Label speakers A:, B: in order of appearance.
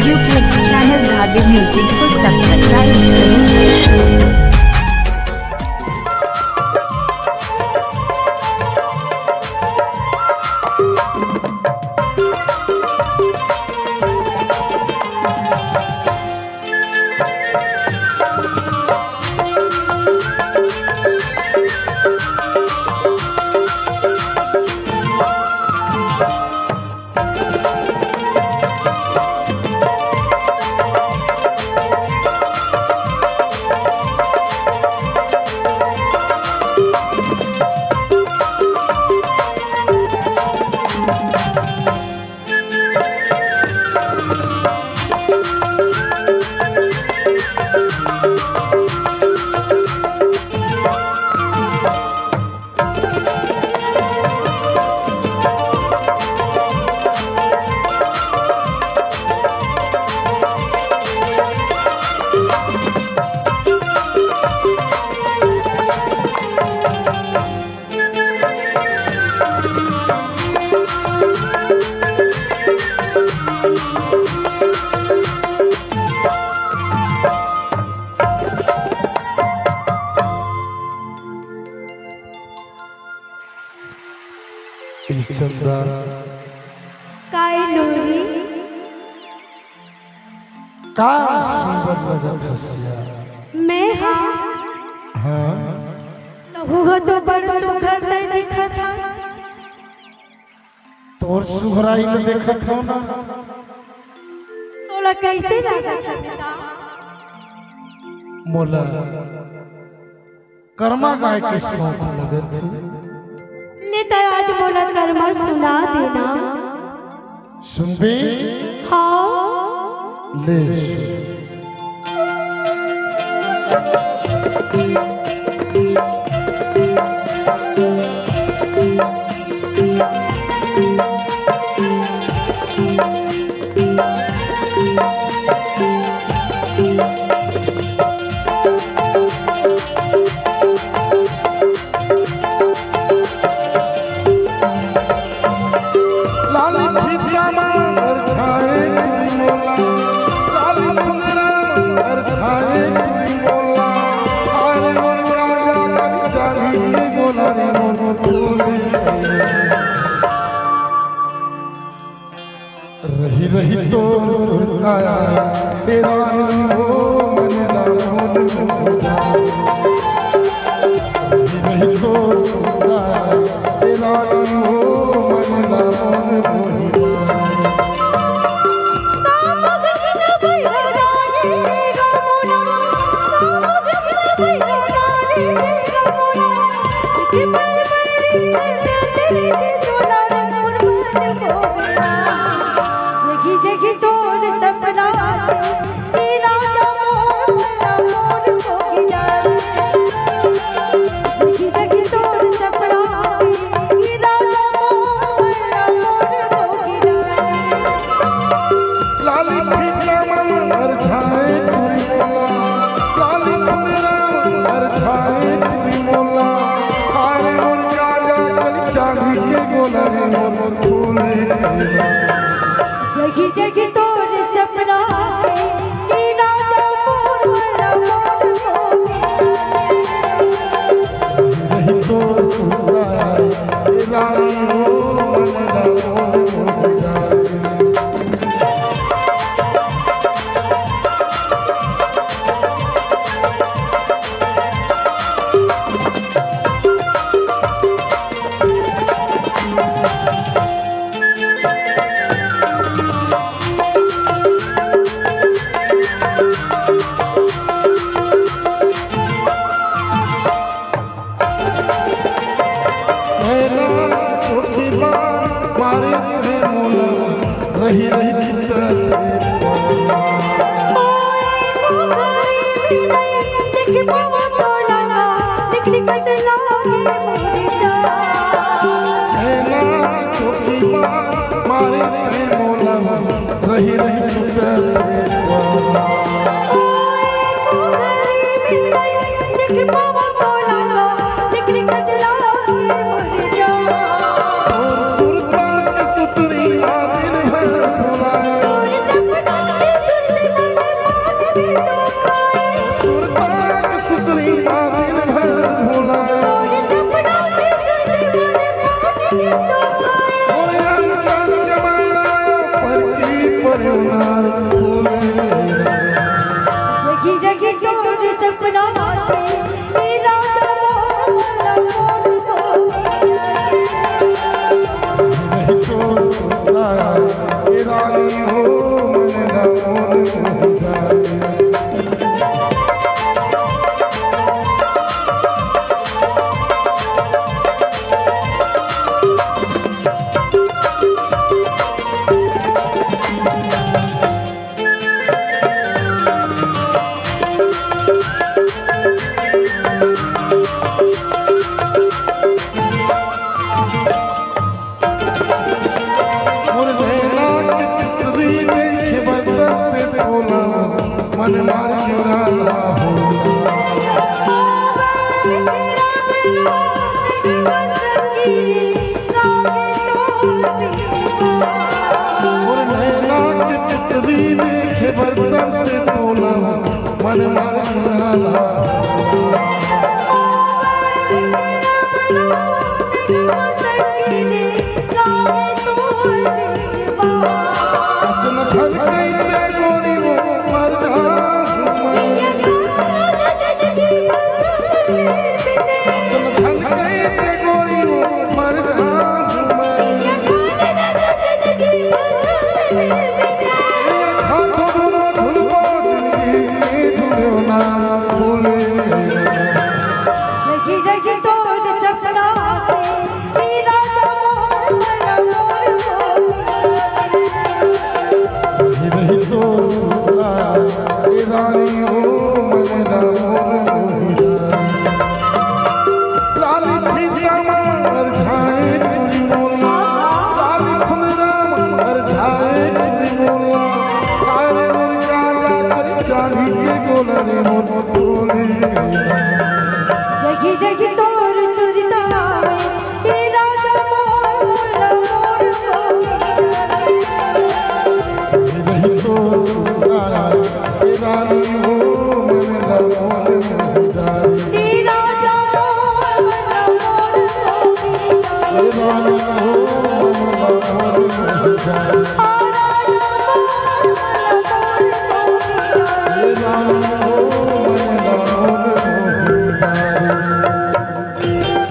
A: YouTube channel धागे music को subscribe करें।
B: चंदा
C: काय लोरी
B: का सुंदर लगत हसिया
C: मैं
B: हाँ
C: हुआ तो बड़ सुघर तय दिखा था
B: तोर सुघराई न देखत हो ना
C: तोला कैसे लागत है पिता
B: मोला कर्मा गाय के शौक लगत है
C: लेता आज मोला कर्मा सुना देना
B: सुनबे
C: हाँ
B: ले रही रही तो सुरताया तेरा हो मनला मोन मुझा रही तो सुरताया तेरा हो मनला मोन मुझा
C: जगी तोर सपना तेरा जमोला मोर को गिरा जगी तोर सपना तेरा जमोला मोर को गिरा
B: लाली फिटला मर छाए तुरी मोला लाली फिटला मर छाए तुरी मोला हारे मोर राजा कल चांदी के गोला रे मोर फूले
C: जगी जगी तोर सपना तेरा जमोर वाला मोर को
B: रही तो सुनता तेरा हो मनला मोन मुझा रही रही रही रही सुनाया ये रानी हो मन ना मोर हो जाए मन मार चुराना देखे बर्तर से तोला मन मार चुराना
C: देखी देखी तोर सुरता तेरा
B: रही तो सुनाया ये रानी हो मन ना मोर हो जाए
C: तेरा
B: ये रानी हो मन ना मोर हो जाए